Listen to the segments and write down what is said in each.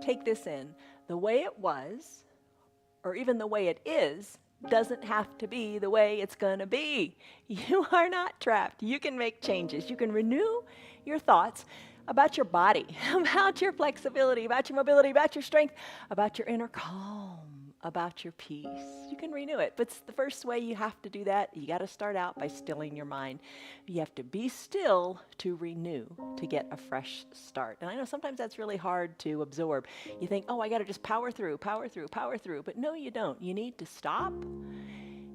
take this in. The way it was, or even the way it is, doesn't have to be the way it's going to be. You are not trapped. You can make changes. You can renew your thoughts about your body, about your flexibility, about your mobility, about your strength, about your inner calm, about your peace. You can renew it. But the first way you have to do that, you got to start out by stilling your mind. You have to be still to renew, to get a fresh start. And I know sometimes that's really hard to absorb. You think, oh, I got to just power through, power through, power through. But no, you don't. You need to stop.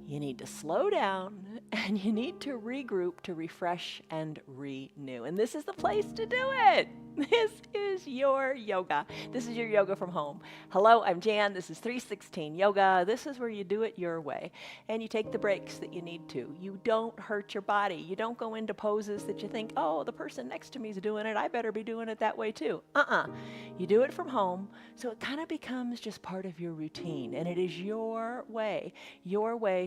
You need to slow down, and you need to regroup to refresh and renew. And this is the place to do it. This is your yoga. This is your yoga from home. Hello, I'm Jan. This is 316 Yoga. This is where you do it your way. And you take the breaks that you need to. You don't hurt your body. You don't go into poses that you think, oh, the person next to me is doing it. I better be doing it that way too. You do it from home, so it kind of becomes just part of your routine. And it is your way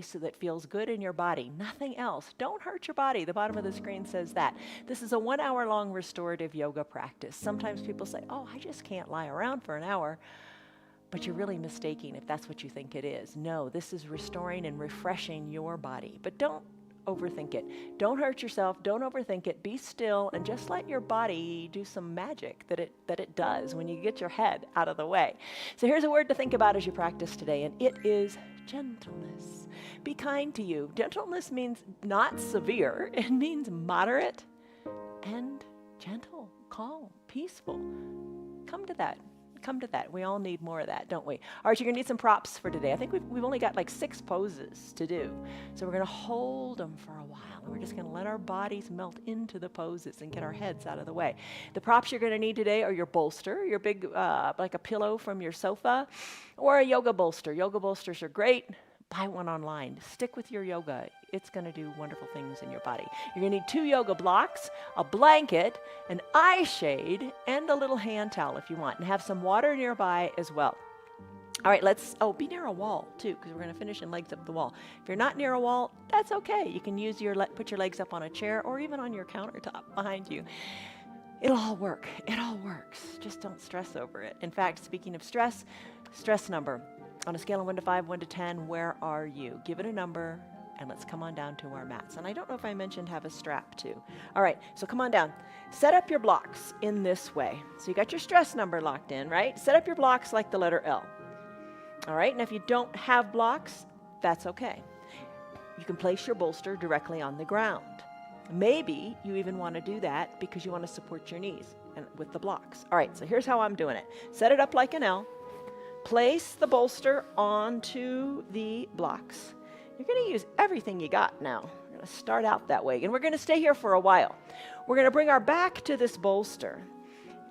so that it feels good in your body. Nothing else. Don't hurt your body. The bottom of the screen says that. This is a 1 hour long restorative yoga practice. Sometimes people say, oh, I just can't lie around for an hour. But you're really mistaken if that's what you think it is. No, this is restoring and refreshing your body. But don't overthink it. Don't hurt yourself. Don't overthink it. Be still and just let your body do some magic that it does when you get your head out of the way. So here's a word to think about as you practice today, and it is gentleness. Be kind to you. Gentleness means not severe. It means moderate and gentle, calm, peaceful. Come to that. Come to that. We all need more of that, don't we? All right, you're going to need some props for today. I think we've only got like 6 poses to do. So we're going to hold them for a while. And we're just going to let our bodies melt into the poses and get our heads out of the way. The props you're going to need today are your bolster, your big, like a pillow from your sofa, or a yoga bolster. Yoga bolsters are great. Buy one online. Stick with your yoga. It's going to do wonderful things in your body. You're going to need 2 yoga blocks, a blanket, an eye shade, and a little hand towel if you want. And have some water nearby as well. All right, be near a wall too, because we're going to finish in legs up the wall. If you're not near a wall, that's okay. You can use put your legs up on a chair or even on your countertop behind you. It'll all work. It all works. Just don't stress over it. In fact, speaking of stress number. On a scale of 1 to 5, 1 to 10, where are you? Give it a number, and let's come on down to our mats. And I don't know if I mentioned have a strap too. All right, so come on down. Set up your blocks in this way. So you got your stress number locked in, right? Set up your blocks like the letter L. All right, and if you don't have blocks, that's okay. You can place your bolster directly on the ground. Maybe you even want to do that because you want to support your knees and with the blocks. All right, so here's how I'm doing it. Set it up like an L. Place the bolster onto the blocks. You're going to use everything you got now. We're going to start out that way, and we're going to stay here for a while. We're going to bring our back to this bolster.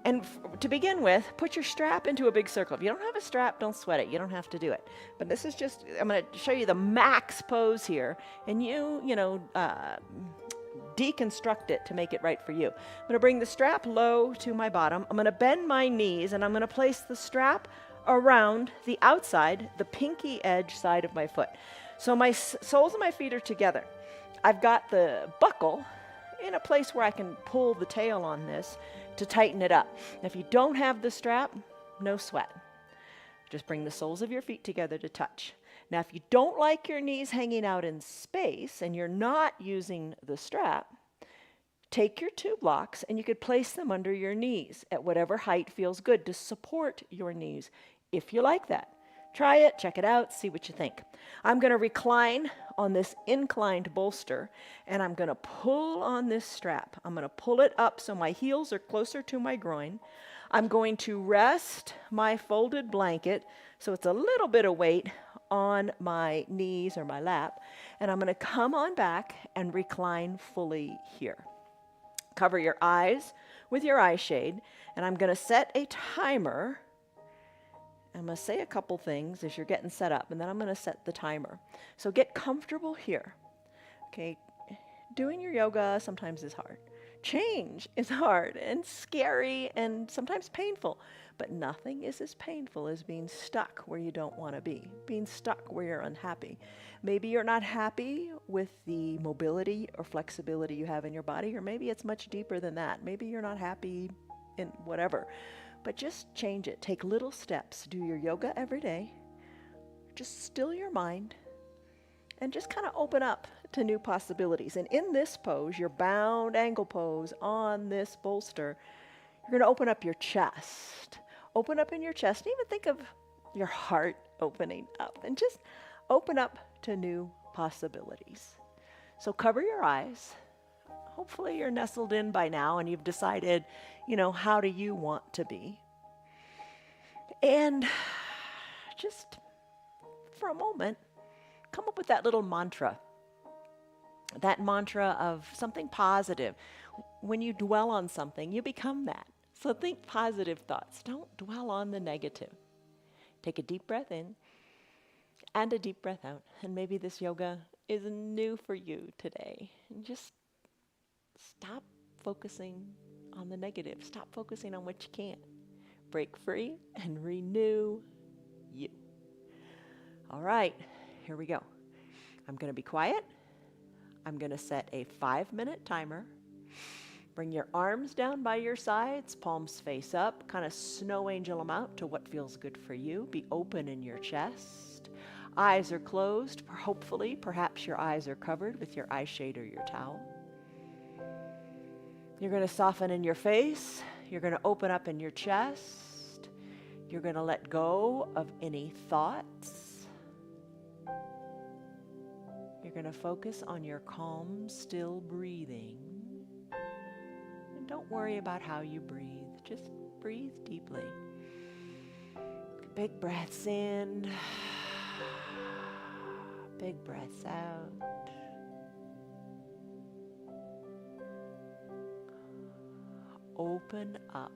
And to begin with, put your strap into a big circle. If you don't have a strap, don't sweat it. You don't have to do it. But this is just, I'm going to show you the max pose here, and deconstruct it to make it right for you. I'm going to bring the strap low to my bottom. I'm going to bend my knees, and I'm going to place the strap around the outside, the pinky edge side of my foot. So my soles of my feet are together. I've got the buckle in a place where I can pull the tail on this to tighten it up. Now, if you don't have the strap, no sweat. Just bring the soles of your feet together to touch. Now, if you don't like your knees hanging out in space and you're not using the strap, take your 2 blocks and you could place them under your knees at whatever height feels good to support your knees. If you like that, try it, check it out, see what you think. I'm going to recline on this inclined bolster, and I'm going to pull on this strap. I'm going to pull it up so my heels are closer to my groin. I'm going to rest my folded blanket so it's a little bit of weight on my knees or my lap, and I'm going to come on back and recline fully here. Cover your eyes with your eye shade, and I'm going to set a timer. I'm going to say a couple things as you're getting set up, and then I'm going to set the timer. So get comfortable here. Okay, doing your yoga sometimes is hard. Change is hard and scary and sometimes painful, but nothing is as painful as being stuck where you don't want to be, being stuck where you're unhappy. Maybe you're not happy with the mobility or flexibility you have in your body, or maybe it's much deeper than that. Maybe you're not happy in whatever. But just change it. Take little steps. Do your yoga every day. Just still your mind and just kind of open up to new possibilities. And in this pose, your bound angle pose on this bolster, you're going to open up your chest. Open up in your chest. And even think of your heart opening up. And just open up to new possibilities. So cover your eyes. Hopefully you're nestled in by now and you've decided, how do you want to be? And just for a moment, come up with that little mantra. That mantra of something positive. When you dwell on something, you become that. So think positive thoughts. Don't dwell on the negative. Take a deep breath in and a deep breath out. And maybe this yoga is new for you today. And just stop focusing on the negative. Stop focusing on what you can't. Break free and renew you. All right, here we go. I'm going to be quiet. I'm going to set a 5-minute timer. Bring your arms down by your sides, palms face up, kind of snow angel them out to what feels good for you. Be open in your chest. Eyes are closed. Hopefully, perhaps your eyes are covered with your eye shade or your towel. You're going to soften in your face. You're going to open up in your chest. You're going to let go of any thoughts. You're going to focus on your calm, still breathing. And don't worry about how you breathe. Just breathe deeply. Big breaths in. Big breaths out. Open up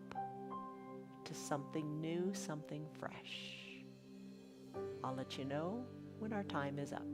to something new, something fresh. I'll let you know when our time is up.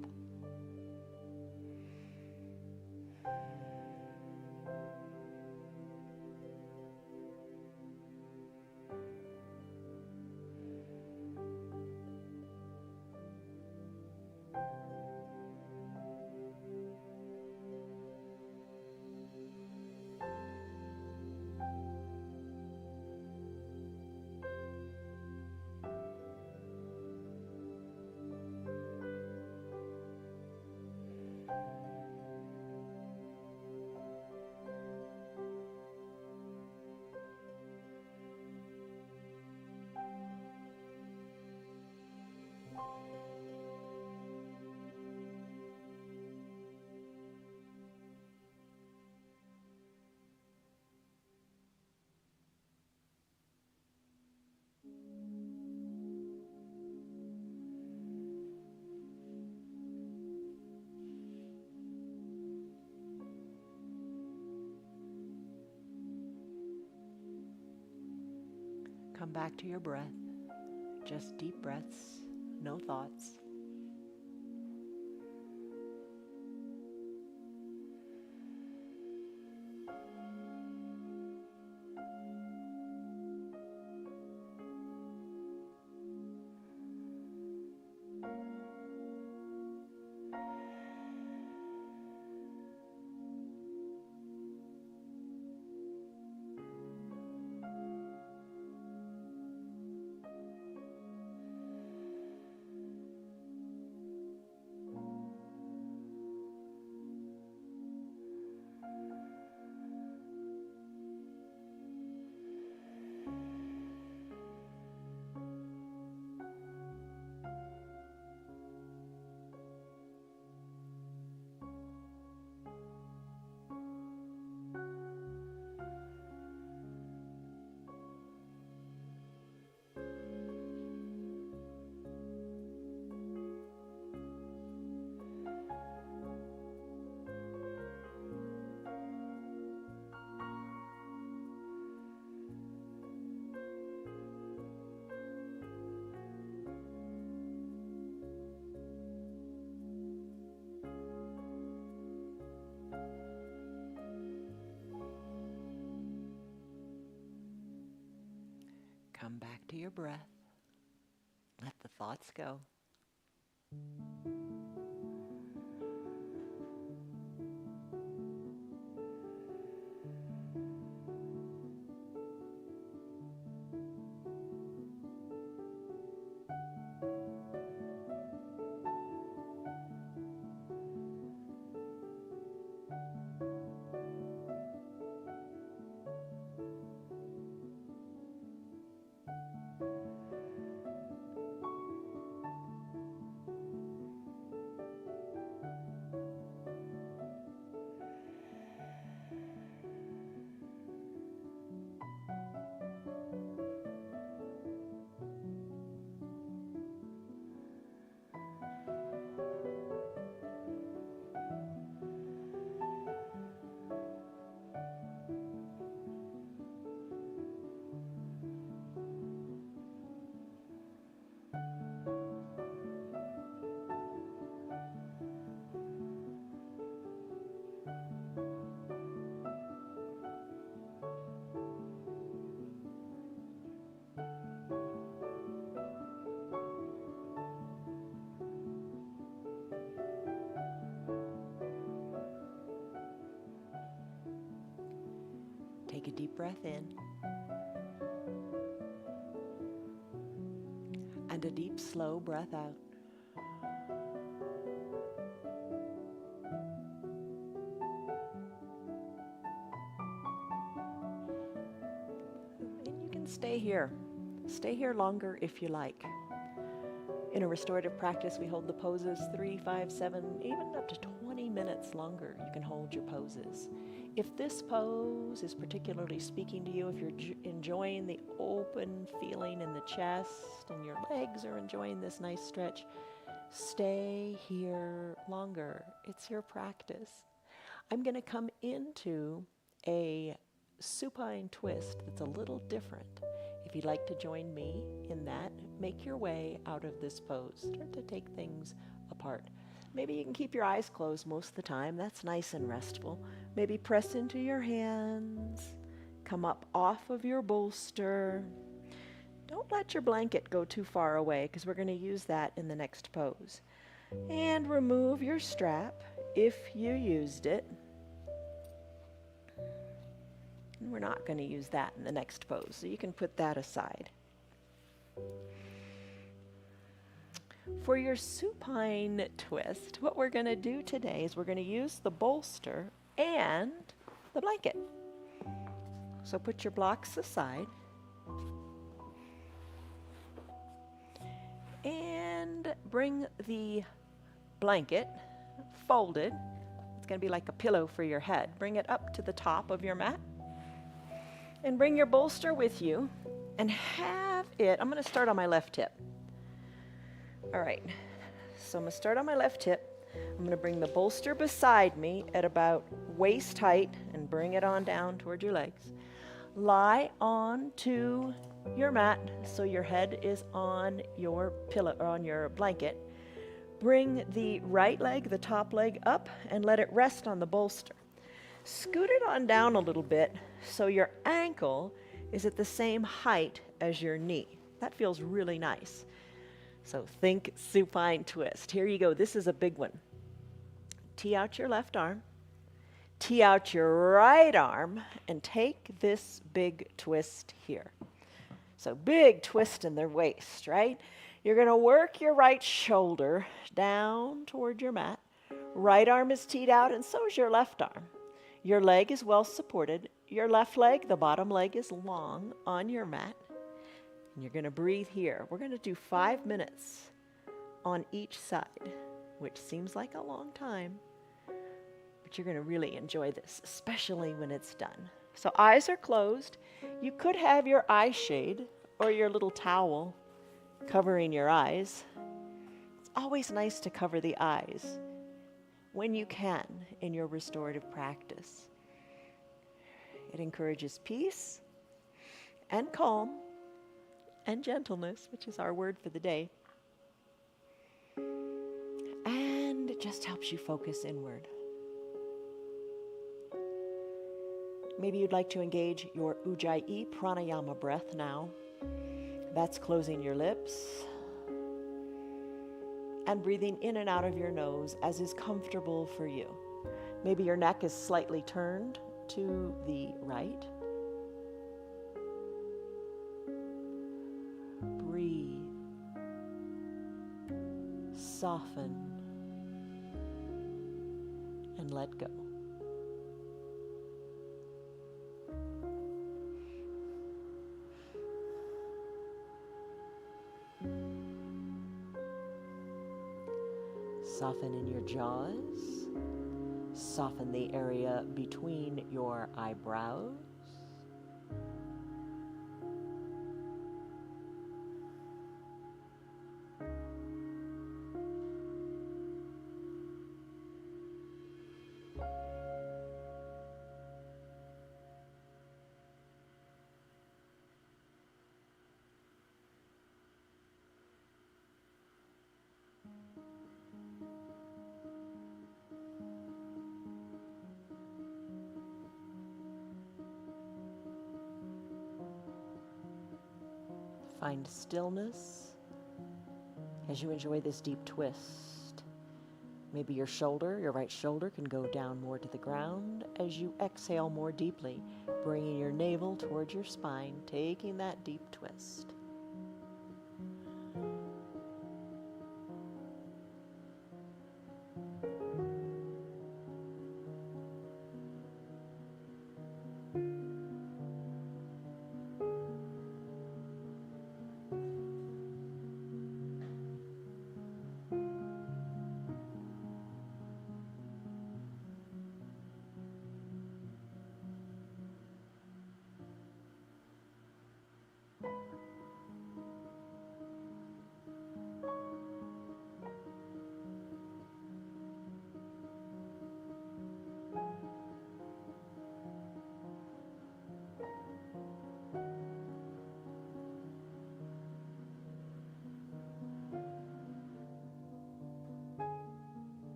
Come back to your breath. Just deep breaths, no thoughts. Come back to your breath. Let the thoughts go. Take a deep breath in and a deep, slow breath out. And you can stay here. Stay here longer if you like. In a restorative practice, we hold the poses 3, 5, 7, even up to 20 minutes longer. You can hold your poses. If this pose is particularly speaking to you, if you're enjoying the open feeling in the chest and your legs are enjoying this nice stretch, stay here longer. It's your practice. I'm going to come into a supine twist that's a little different. If you'd like to join me in that, make your way out of this pose. Start to take things apart. Maybe you can keep your eyes closed most of the time. That's nice and restful. Maybe press into your hands. Come up off of your bolster. Don't let your blanket go too far away because we're going to use that in the next pose. And remove your strap if you used it. And we're not going to use that in the next pose, so you can put that aside. For your supine twist, what we're going to do today is we're going to use the bolster and the blanket. So put your blocks aside. And bring the blanket folded. It's going to be like a pillow for your head. Bring it up to the top of your mat. And bring your bolster with you and have it, I'm going to start on my left hip. All right, so I'm going to start on my left hip. I'm going to bring the bolster beside me at about waist height and bring it on down toward your legs. Lie onto your mat so your head is on your pillow or on your blanket. Bring the right leg, the top leg, up and let it rest on the bolster. Scoot it on down a little bit so your ankle is at the same height as your knee. That feels really nice. So think supine twist. Here you go. This is a big one. Tee out your left arm. Tee out your right arm and take this big twist here. So big twist in the waist, right? You're going to work your right shoulder down toward your mat. Right arm is teed out and so is your left arm. Your leg is well supported. Your left leg, the bottom leg, is long on your mat. And you're going to breathe here. We're going to do 5 minutes on each side, which seems like a long time. But you're going to really enjoy this, especially when it's done. So eyes are closed. You could have your eye shade or your little towel covering your eyes. It's always nice to cover the eyes when you can in your restorative practice. It encourages peace and calm and gentleness, which is our word for the day. And it just helps you focus inward. Maybe you'd like to engage your Ujjayi pranayama breath now. That's closing your lips and breathing in and out of your nose as is comfortable for you. Maybe your neck is slightly turned to the right. Breathe. Soften and let go. Soften in your jaws. Soften the area between your eyebrows. Find stillness as you enjoy this deep twist. Maybe your shoulder, your right shoulder, can go down more to the ground as you exhale more deeply, bringing your navel towards your spine, taking that deep twist.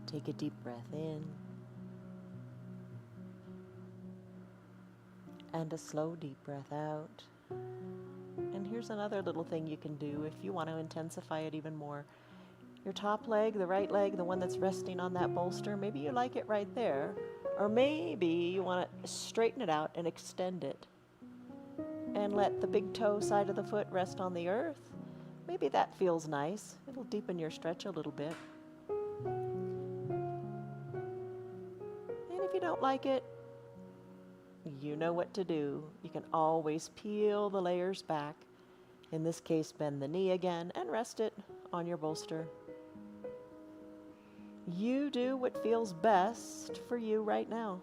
Take a deep breath in and a slow deep breath out. And here's another little thing you can do if you want to intensify it even more. Your top leg, the right leg, the one that's resting on that bolster, maybe you like it right there, or maybe you want to straighten it out and extend it and let the big toe side of the foot rest on the earth. Maybe that feels nice. It'll deepen your stretch a little bit. And if you don't like it, you know what to do. You can always peel the layers back. In this case, bend the knee again and rest it on your bolster. You do what feels best for you right now.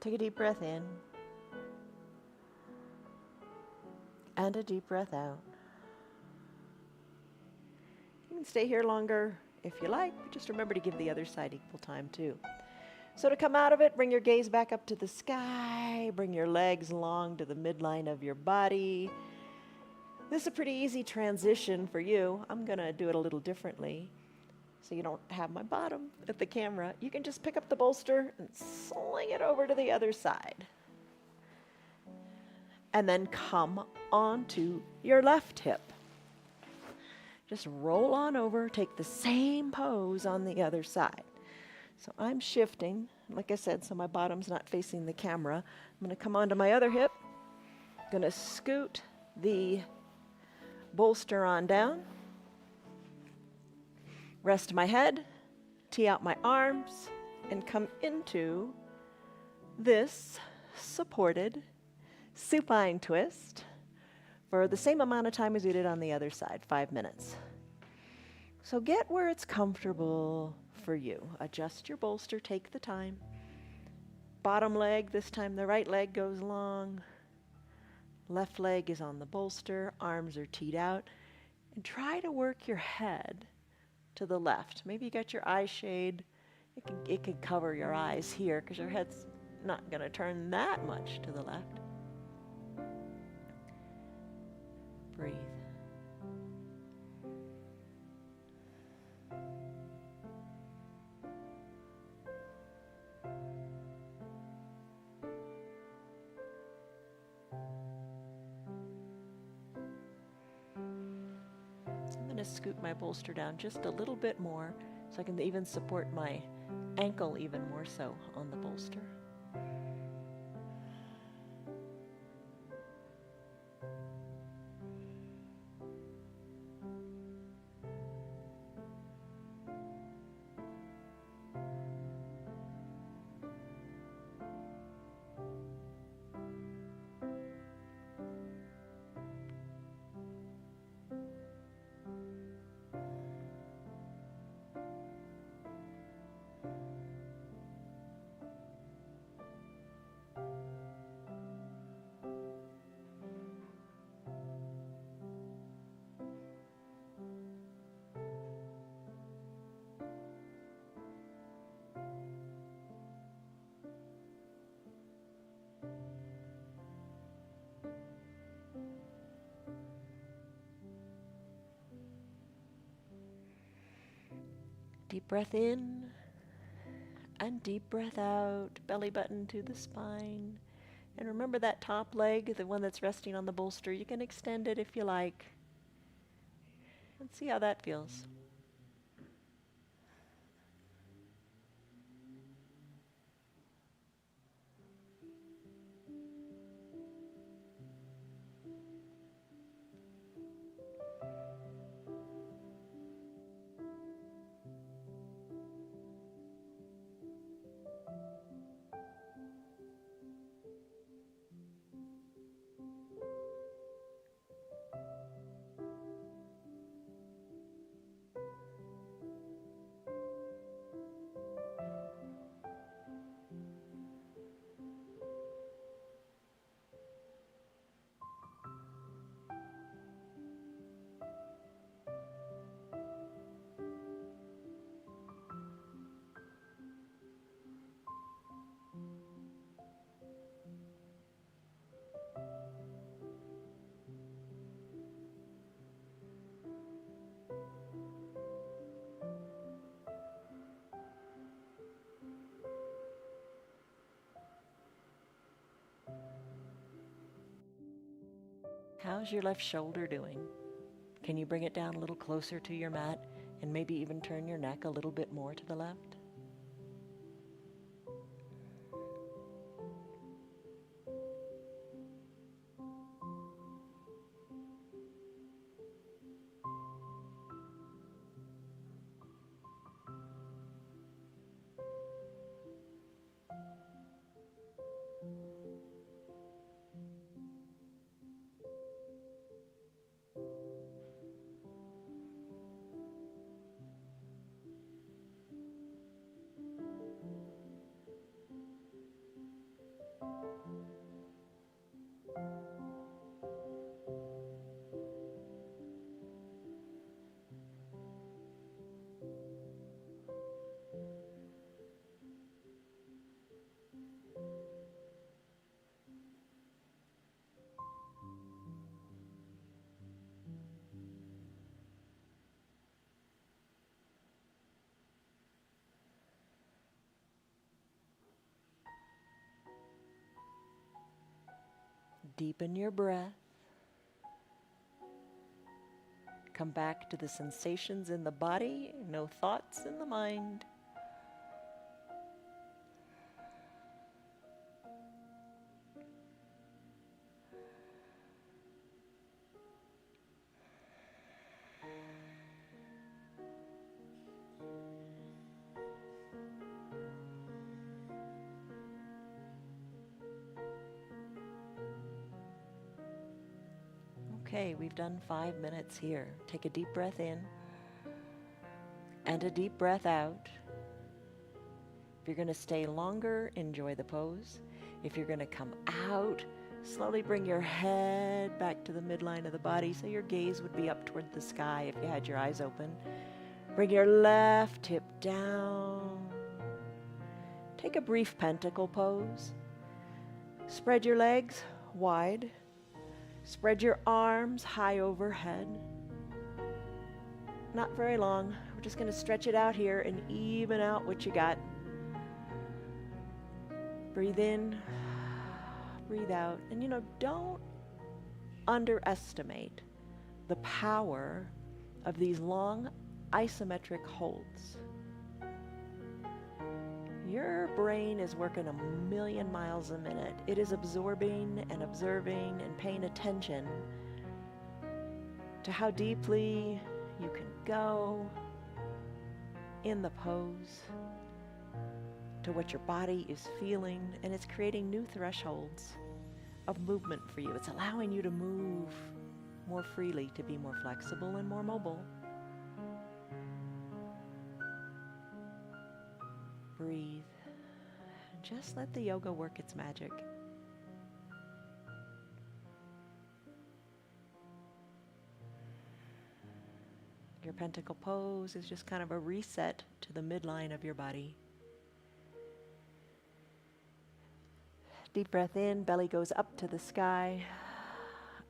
Take a deep breath in and a deep breath out. You can stay here longer if you like, but just remember to give the other side equal time too. So to come out of it, bring your gaze back up to the sky, bring your legs long to the midline of your body. This is a pretty easy transition for you. I'm going to do it a little differently so you don't have my bottom at the camera. You can just pick up the bolster and sling it over to the other side. And then come onto your left hip. Just roll on over, take the same pose on the other side. So I'm shifting, like I said, so my bottom's not facing the camera. I'm going to come onto my other hip. I'm going to scoot the bolster on down. Rest my head, tee out my arms, and come into this supported supine twist for the same amount of time as we did on the other side, 5 minutes. So get where it's comfortable for you. Adjust your bolster, take the time. Bottom leg, this time the right leg goes long. Left leg is on the bolster, arms are teed out. And try to work your head to the left. Maybe you got your eye shade. It could cover your eyes here because your head's not going to turn that much to the left. Breathe. I'm going to scoot my bolster down just a little bit more so I can even support my ankle even more so on the bolster. Deep breath in and deep breath out, belly button to the spine. And remember that top leg, the one that's resting on the bolster, you can extend it if you like. And see how that feels. How's your left shoulder doing? Can you bring it down a little closer to your mat and maybe even turn your neck a little bit more to the left? Deepen your breath. Come back to the sensations in the body, no thoughts in the mind. Okay, we've done 5 minutes here. Take a deep breath in and a deep breath out. If you're going to stay longer, enjoy the pose. If you're going to come out, slowly bring your head back to the midline of the body so your gaze would be up toward the sky if you had your eyes open. Bring your left hip down. Take a brief pentacle pose. Spread your legs wide. Spread your arms high overhead. Not very long. We're just going to stretch it out here and even out what you got. Breathe in, breathe out. And don't underestimate the power of these long isometric holds. Your brain is working 1,000,000 miles a minute. It is absorbing and observing and paying attention to how deeply you can go in the pose, to what your body is feeling, and it's creating new thresholds of movement for you. It's allowing you to move more freely, to be more flexible and more mobile. Breathe. Just let the yoga work its magic. Your pentacle pose is just kind of a reset to the midline of your body. Deep breath in, belly goes up to the sky,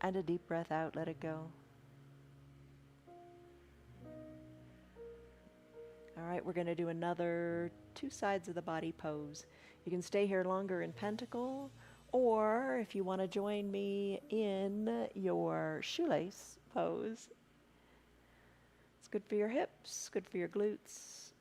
and a deep breath out, let it go. All right, we're going to do another 2 sides of the body pose. You can stay here longer in pentacle, or if you want to join me in your shoelace pose. It's good for your hips, good for your glutes.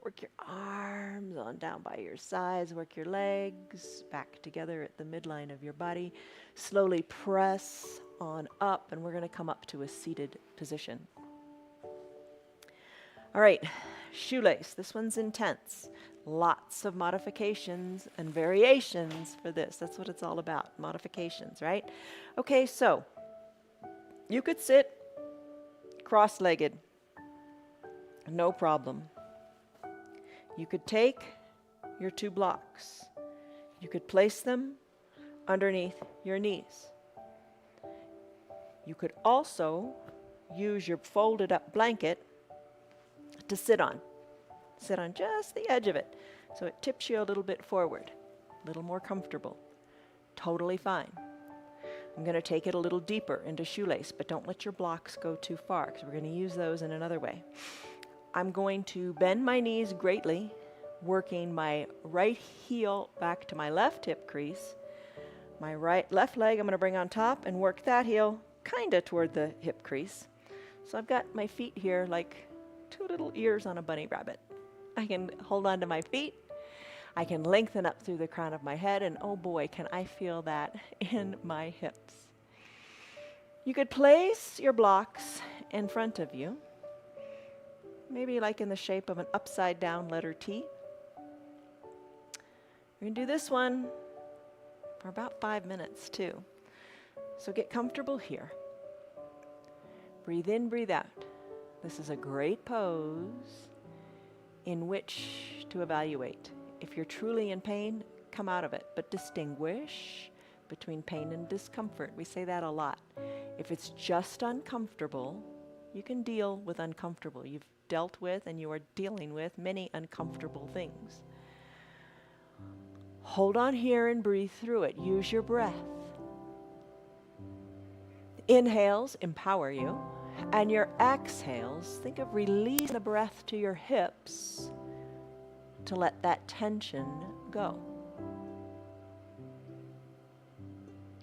Work your arms on down by your sides, work your legs back together at the midline of your body. Slowly press on up, and we're going to come up to a seated position. All right, shoelace. This one's intense. Lots of modifications and variations for this. That's what it's all about, modifications, right? Okay, so you could sit cross-legged, no problem. You could take your 2 blocks. You could place them underneath your knees. You could also use your folded up blanket to sit on. Sit on just the edge of it, so it tips you a little bit forward, a little more comfortable. Totally fine. I'm going to take it a little deeper into shoelace, but don't let your blocks go too far, because we're going to use those in another way. I'm going to bend my knees greatly, working my right heel back to my left hip crease. My left leg I'm going to bring on top and work that heel kind of toward the hip crease. So I've got my feet here like 2 little ears on a bunny rabbit. I can hold on to my feet. I can lengthen up through the crown of my head, and oh boy, can I feel that in my hips. You could place your blocks in front of you, maybe like in the shape of an upside down letter T. We're going to do this one for about 5 minutes too. So get comfortable here. Breathe in, breathe out. This is a great pose in which to evaluate. If you're truly in pain, come out of it, but distinguish between pain and discomfort. We say that a lot. If it's just uncomfortable, you can deal with uncomfortable. You've dealt with and you are dealing with many uncomfortable things. Hold on here and breathe through it. Use your breath. Inhales empower you, and your exhales, think of releasing the breath to your hips to let that tension go.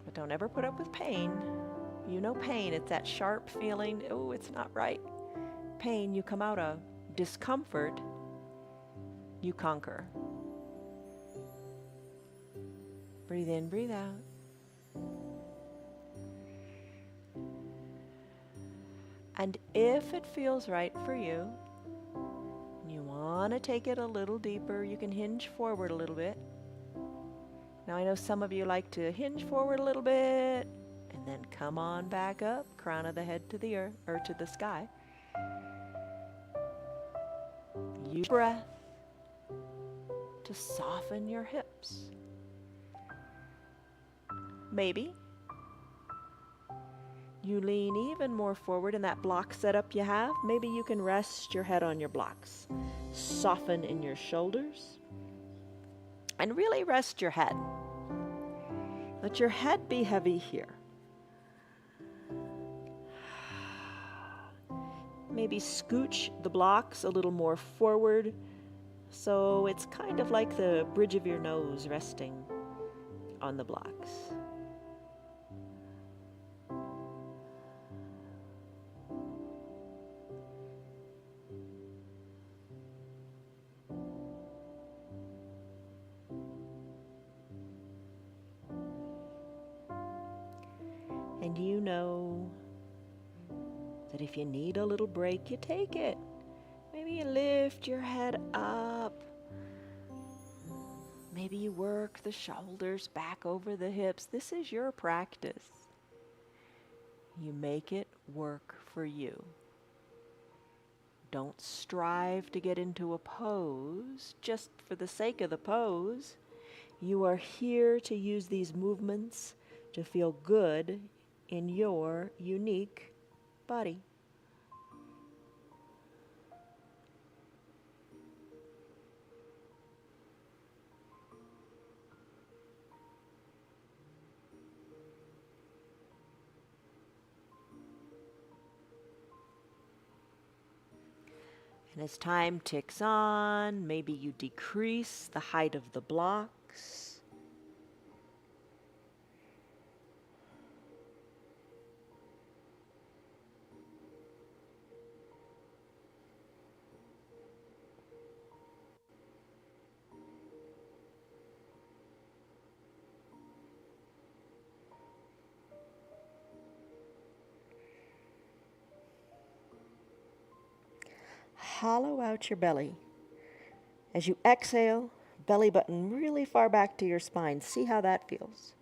But don't ever put up with pain. You know pain, it's that sharp feeling, oh, it's not right. Pain you come out of. Discomfort you conquer. Breathe in, breathe out. And if it feels right for you, you want to take it a little deeper, you can hinge forward a little bit. Now I know some of you like to hinge forward a little bit and then come on back up, crown of the head to the earth or to the sky. Use breath to soften your hips. Maybe you lean even more forward in that block setup you have. Maybe you can rest your head on your blocks. Soften in your shoulders. And really rest your head. Let your head be heavy here. Maybe scooch the blocks a little more forward so it's kind of like the bridge of your nose resting on the blocks. And you know that if you need a little break, you take it. Maybe you lift your head up. Maybe you work the shoulders back over the hips. This is your practice. You make it work for you. Don't strive to get into a pose just for the sake of the pose. You are here to use these movements to feel good in your unique body. And as time ticks on, maybe you decrease the height of the blocks. Hollow out your belly. As you exhale, belly button really far back to your spine. See how that feels.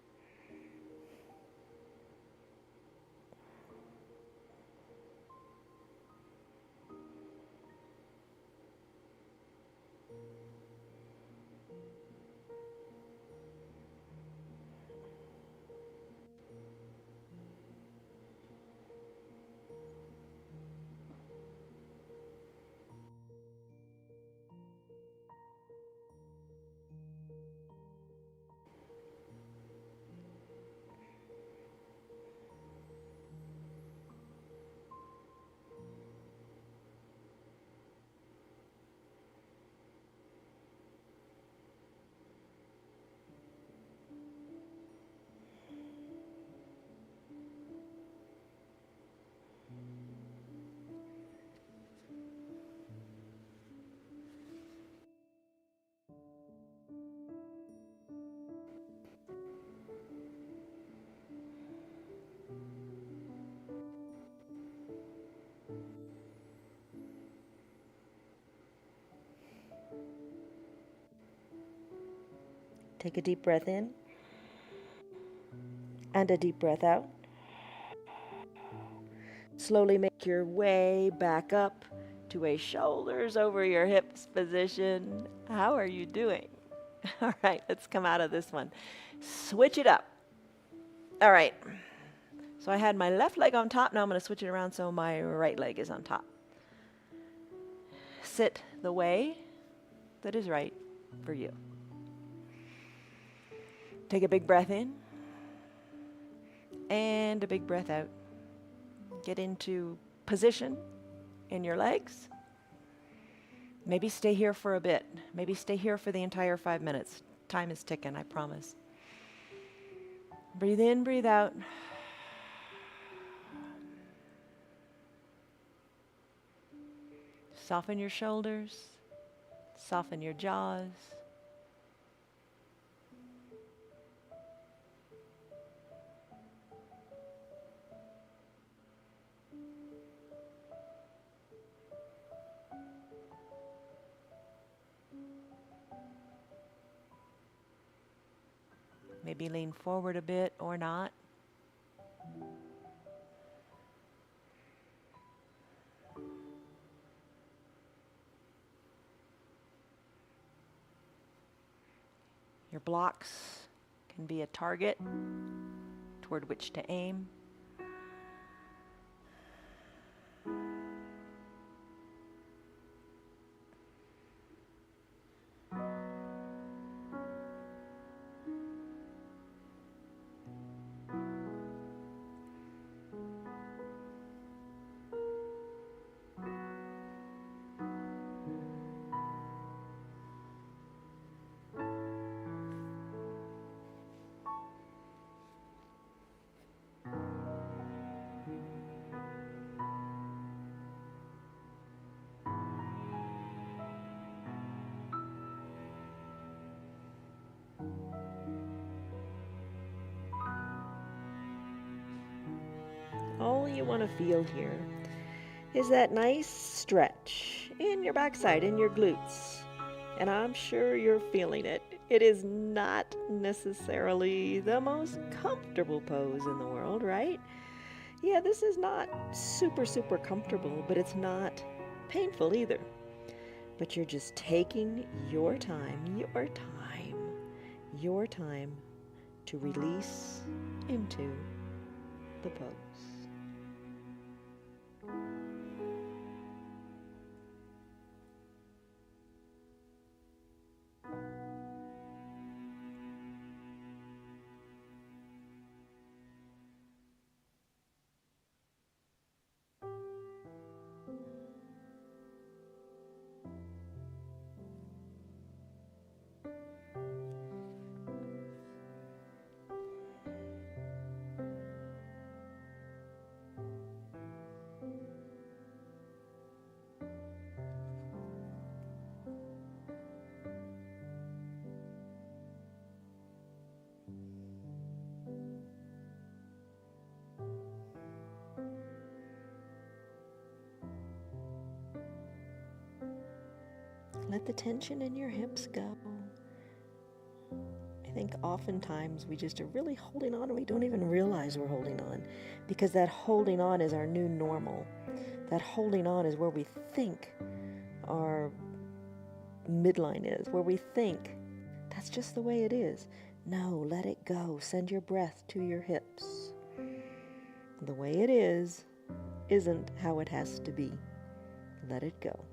Take a deep breath in and a deep breath out. Slowly make your way back up to a shoulders over your hips position. How are you doing? All right, let's come out of this one. Switch it up. All right. So I had my left leg on top. Now I'm going to switch it around so my right leg is on top. Sit the way that is right for you. Take a big breath in and a big breath out. Get into position in your legs. Maybe stay here for a bit. Maybe stay here for the entire 5 minutes. Time is ticking, I promise. Breathe in, breathe out. Soften your shoulders. Soften your jaws. Maybe lean forward a bit or not. Your blocks can be a target toward which to aim. you want to feel here is that nice stretch in your backside, in your glutes. And I'm sure you're feeling it. It is not necessarily the most comfortable pose in the world, right? Yeah, this is not super comfortable, but it's not painful either. But you're just taking your time to release into the pose. Let the tension in your hips go. I think oftentimes we just are really holding on and we don't even realize we're holding on, because that holding on is our new normal. That holding on is where we think our midline is, where we think that's just the way it is. No, let it go. Send your breath to your hips. The way it is isn't how it has to be. Let it go.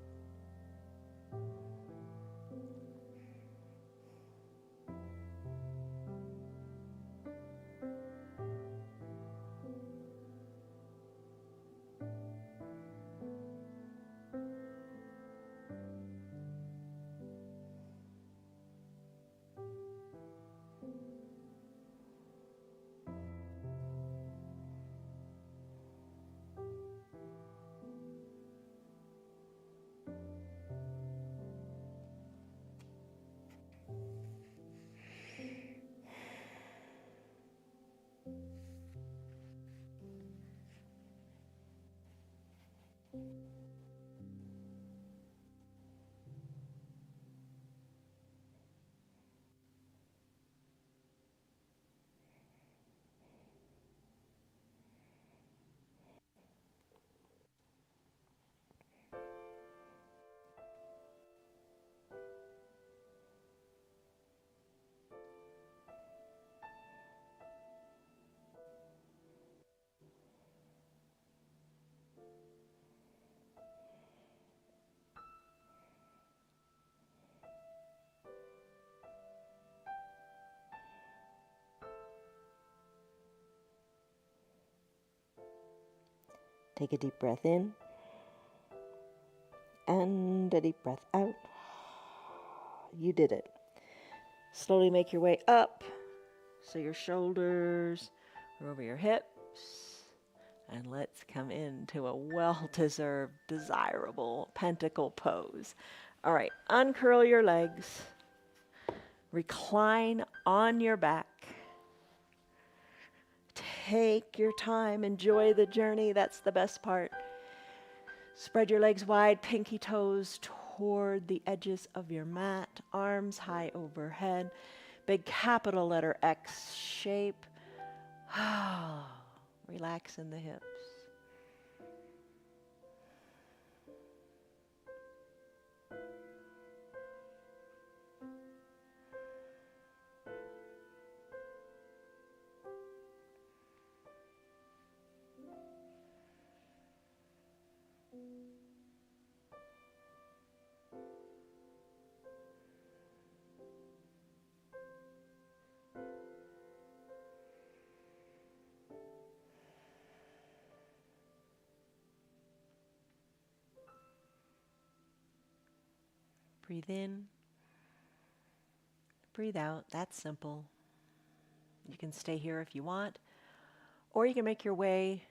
Take a deep breath in and a deep breath out. You did it. Slowly make your way up so your shoulders are over your hips. And let's come into a well-deserved, desirable pentacle pose. All right, uncurl your legs. Recline on your back. Take your time, enjoy the journey. That's the best part. Spread your legs wide, pinky toes toward the edges of your mat, arms high overhead. Big capital letter X shape. Relax in the hips. Breathe in, breathe out. That's simple. You can stay here if you want, or you can make your way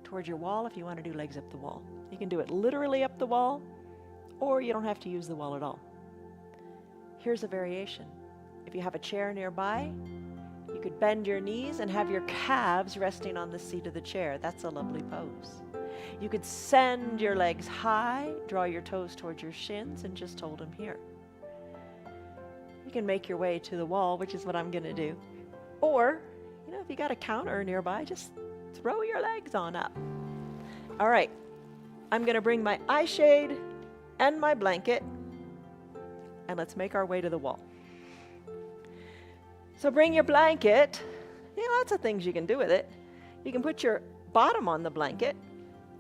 towards your wall if you want to do legs up the wall. You can do it literally up the wall, or you don't have to use the wall at all. Here's a variation. If you have a chair nearby, you could bend your knees and have your calves resting on the seat of the chair. That's a lovely pose. You could send your legs high, draw your toes towards your shins, and just hold them here. You can make your way to the wall, which is what I'm going to do. Or, if you got a counter nearby, just throw your legs on up. All right, I'm going to bring my eye shade and my blanket, and let's make our way to the wall. So bring your blanket. Lots of things you can do with it. You can put your bottom on the blanket.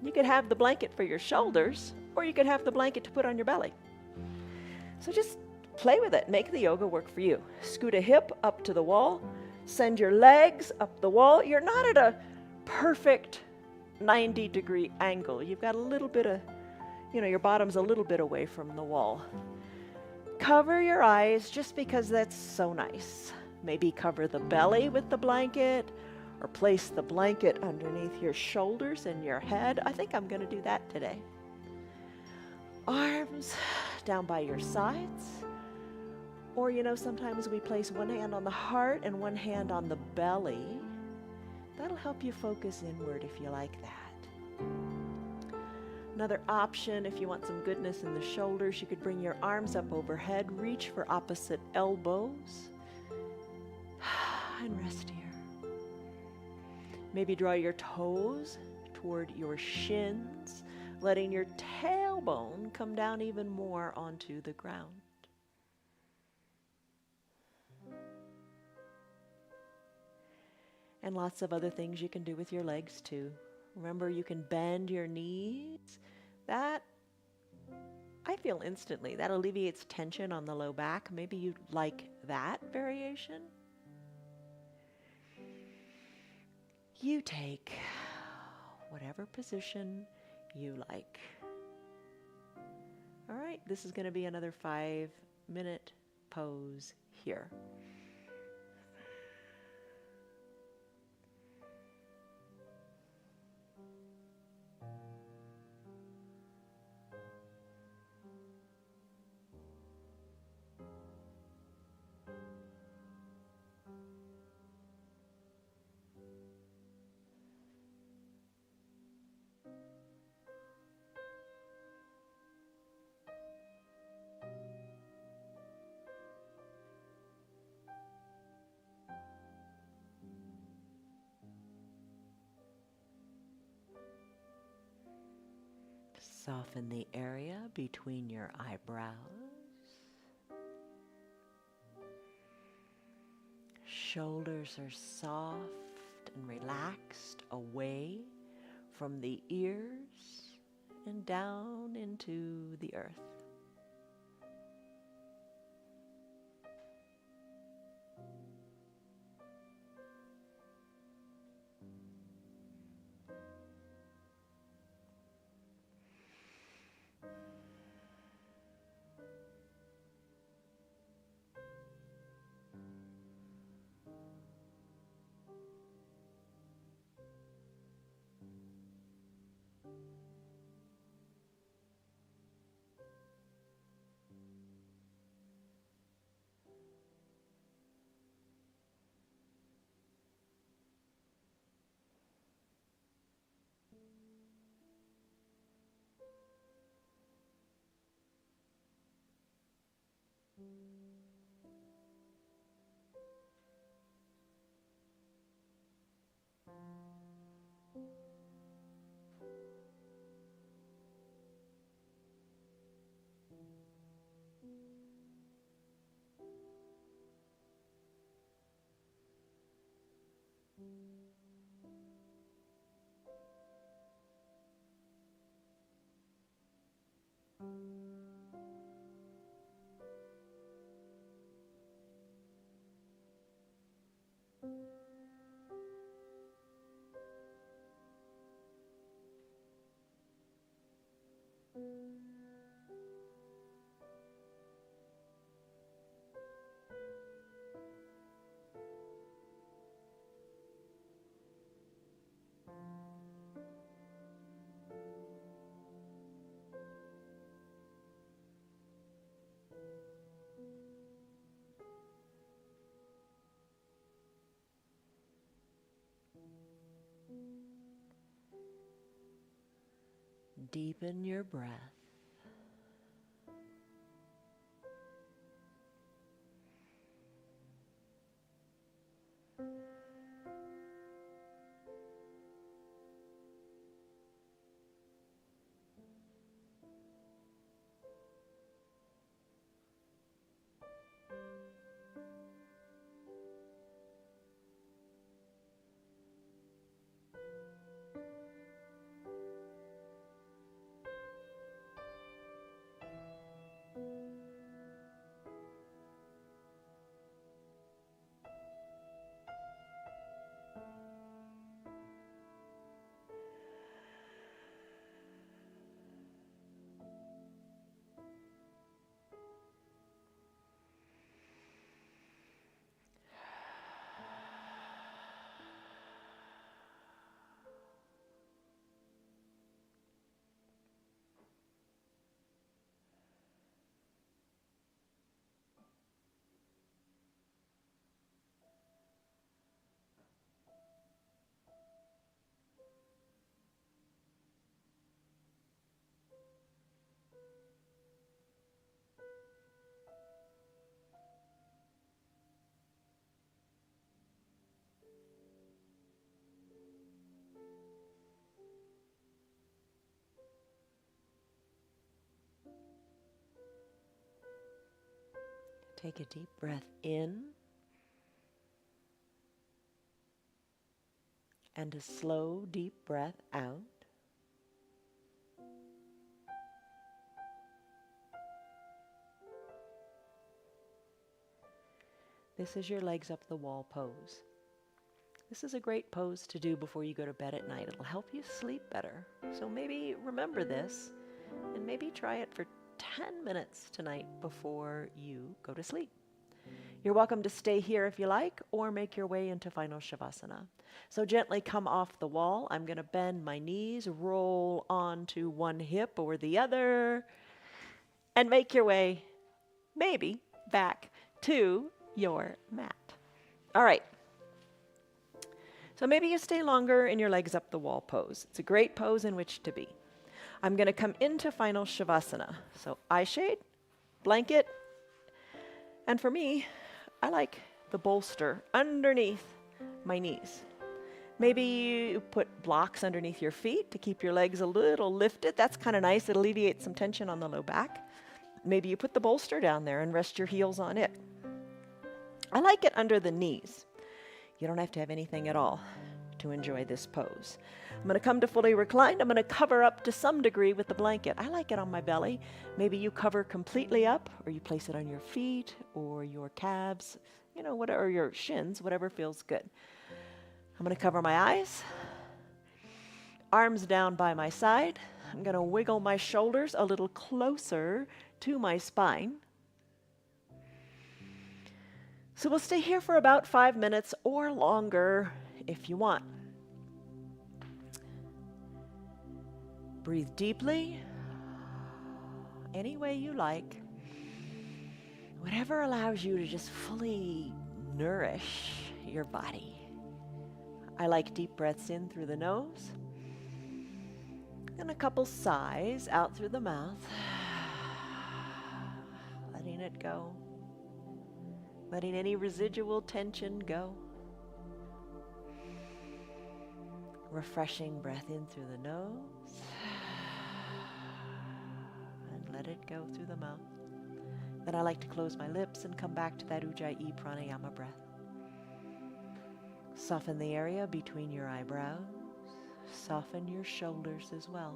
You could have the blanket for your shoulders, or you could have the blanket to put on your belly. So just play with it. Make the yoga work for you. Scoot a hip up to the wall. Send your legs up the wall. You're not at a perfect 90-degree angle. You've got a little bit of, your bottom's a little bit away from the wall. Cover your eyes just because that's so nice. Maybe cover the belly with the blanket, or place the blanket underneath your shoulders and your head. I think I'm going to do that today. Arms down by your sides. Or, sometimes we place one hand on the heart and one hand on the belly. That'll help you focus inward if you like that. Another option, if you want some goodness in the shoulders, you could bring your arms up overhead, reach for opposite elbows, and rest here. Maybe draw your toes toward your shins, letting your tailbone come down even more onto the ground. And lots of other things you can do with your legs too. Remember, you can bend your knees. That, I feel instantly, that alleviates tension on the low back. Maybe you'd like that variation. You take whatever position you like. All right, this is going to be another 5-minute pose here. Soften the area between your eyebrows. Shoulders are soft and relaxed away from the ears and down into the earth. Deepen your breath. Take a deep breath in and a slow, deep breath out. This is your legs up the wall pose. This is a great pose to do before you go to bed at night. It'll help you sleep better. So maybe remember this and maybe try it for 10 minutes tonight before you go to sleep. You're welcome to stay here if you like, or make your way into final Shavasana. So gently come off the wall. I'm going to bend my knees, roll onto one hip or the other, and make your way, maybe, back to your mat. All right. So maybe you stay longer in your legs up the wall pose. It's a great pose in which to be. I'm going to come into final Shavasana. So eye shade, blanket, and for me, I like the bolster underneath my knees. Maybe you put blocks underneath your feet to keep your legs a little lifted. That's kind of nice. It alleviates some tension on the low back. Maybe you put the bolster down there and rest your heels on it. I like it under the knees. You don't have to have anything at all to enjoy this pose. I'm going to come to fully reclined. I'm going to cover up to some degree with the blanket. I like it on my belly. Maybe you cover completely up, or you place it on your feet or your calves, whatever, or your shins, whatever feels good. I'm going to cover my eyes, arms down by my side. I'm going to wiggle my shoulders a little closer to my spine. So we'll stay here for about 5 minutes or longer if you want. Breathe deeply, any way you like. Whatever allows you to just fully nourish your body. I like deep breaths in through the nose and a couple sighs out through the mouth. Letting it go. Letting any residual tension go. Refreshing breath in through the nose. And let it go through the mouth. Then I like to close my lips and come back to that Ujjayi pranayama breath. Soften the area between your eyebrows. Soften your shoulders as well.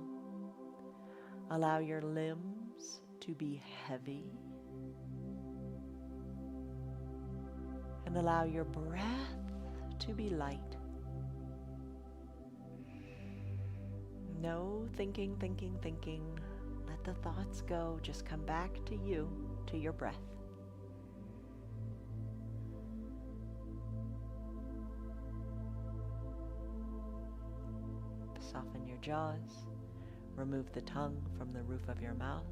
Allow your limbs to be heavy. And allow your breath to be light. No thinking. Let the thoughts go. Just come back to you, to your breath. Soften your jaws. Remove the tongue from the roof of your mouth.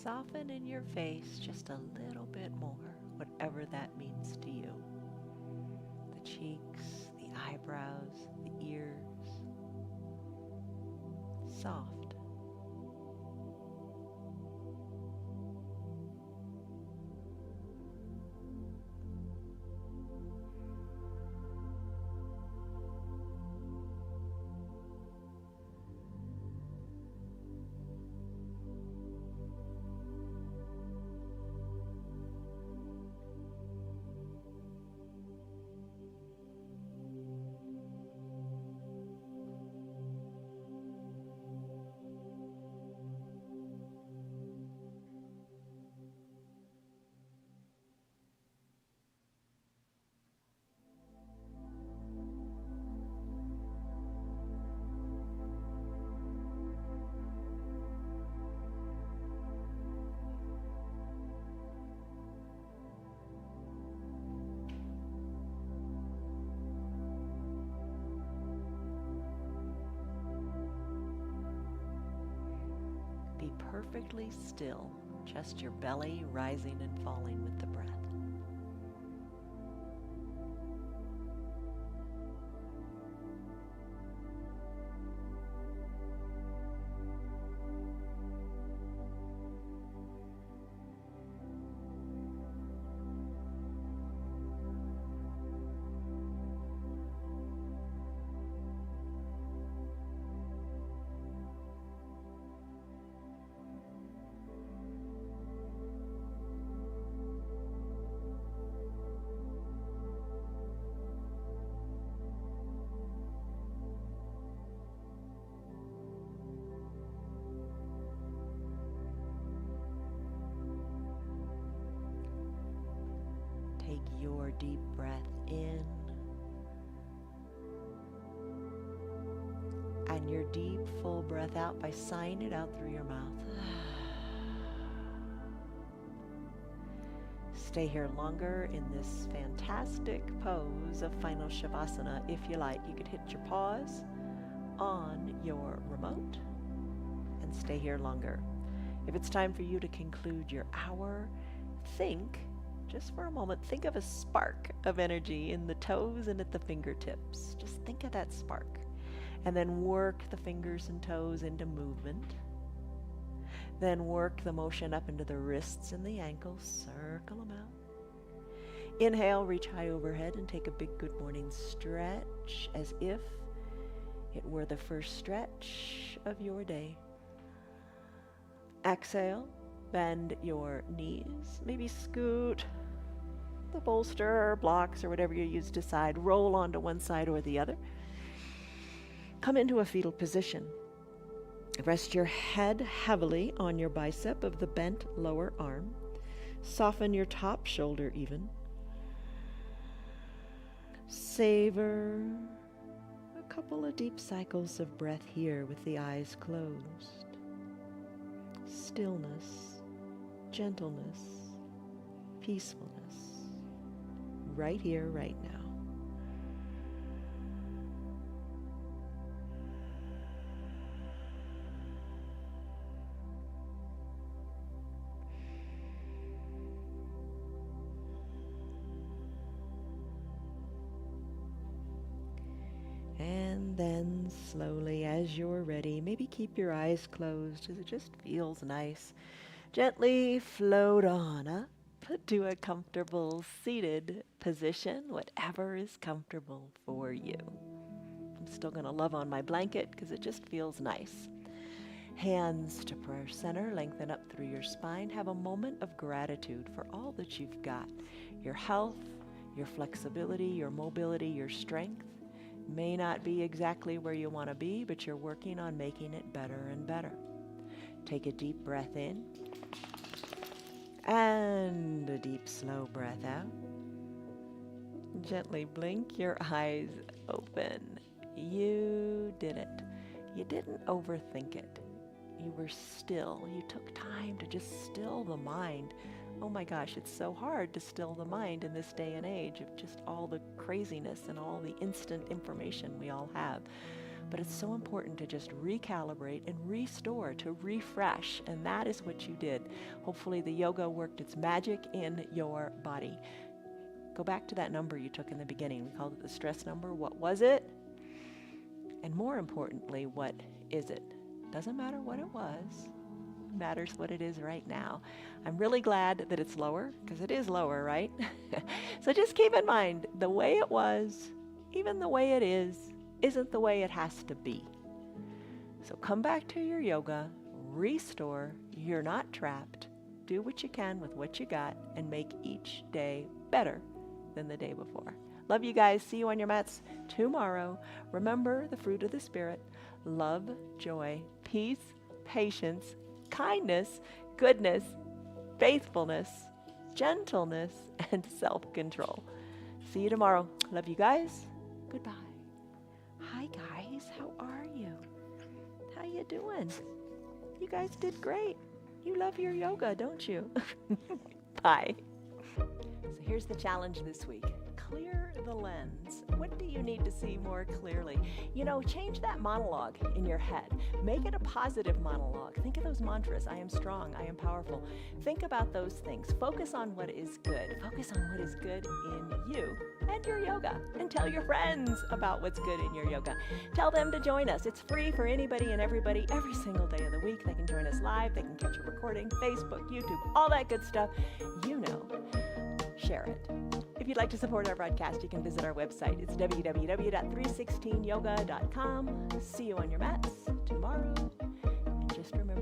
Soften in your face just a little bit more, whatever that means to you. The cheeks, the eyebrows, the ears. Soft. Be perfectly still, just your belly rising and falling with the breath. Take your deep breath in and your deep full breath out by sighing it out through your mouth. Stay here longer in this fantastic pose of Final Shavasana if you like. You could hit your pause on your remote and stay here longer. If it's time for you to conclude your hour, think, just for a moment, think of a spark of energy in the toes and at the fingertips. Just think of that spark. And then work the fingers and toes into movement. Then work the motion up into the wrists and the ankles. Circle them out. Inhale, reach high overhead and take a big good morning stretch as if it were the first stretch of your day. Exhale, bend your knees. Maybe scoot the bolster or blocks or whatever you use to decide. Roll onto one side or the other. Come into a fetal position. Rest your head heavily on your bicep of the bent lower arm. Soften your top shoulder even. Savor a couple of deep cycles of breath here with the eyes closed. Stillness, gentleness, peacefulness, right here, right now. And then slowly, as you're ready, maybe keep your eyes closed as it just feels nice. Gently float on up to a comfortable seated position, whatever is comfortable for you. I'm still going to love on my blanket because it just feels nice. Hands to prayer center, lengthen up through your spine. Have a moment of gratitude for all that you've got. Your health, your flexibility, your mobility, your strength. May not be exactly where you want to be, but you're working on making it better and better. Take a deep breath in and a deep, slow breath out. Gently blink your eyes open. You did it. You didn't overthink it. You were still. You took time to just still the mind. Oh my gosh, it's so hard to still the mind in this day and age of just all the craziness and all the instant information we all have. But it's so important to just recalibrate and restore, to refresh. And that is what you did. Hopefully the yoga worked its magic in your body. Go back to that number you took in the beginning. We called it the stress number. What was it? And more importantly, what is it? Doesn't matter what it was. It matters what it is right now. I'm really glad that it's lower, because it is lower, right? So just keep in mind, the way it was, even the way it is, isn't the way it has to be. So come back to your yoga, restore. You're not trapped. Do what you can with what you got and make each day better than the day before. Love you guys. See you on your mats tomorrow. Remember the fruit of the Spirit: love, joy, peace, patience, kindness, goodness, faithfulness, gentleness, and self-control. See you tomorrow. Love you guys. Goodbye. Hi guys, how are you? How you doing? You guys did great. You love your yoga, don't you? Bye. So here's the challenge this week. Clear the lens. What do you need to see more clearly? Change that monologue in your head. Make it a positive monologue. Think of those mantras. I am strong. I am powerful. Think about those things. Focus on what is good. Focus on what is good in you and your yoga. And tell your friends about what's good in your yoga. Tell them to join us. It's free for anybody and everybody every single day of the week. They can join us live. They can catch a recording, Facebook, YouTube, all that good stuff. Share it. If you'd like to support our broadcast, you can visit our website. It's www.316yoga.com. See you on your mats tomorrow. And just remember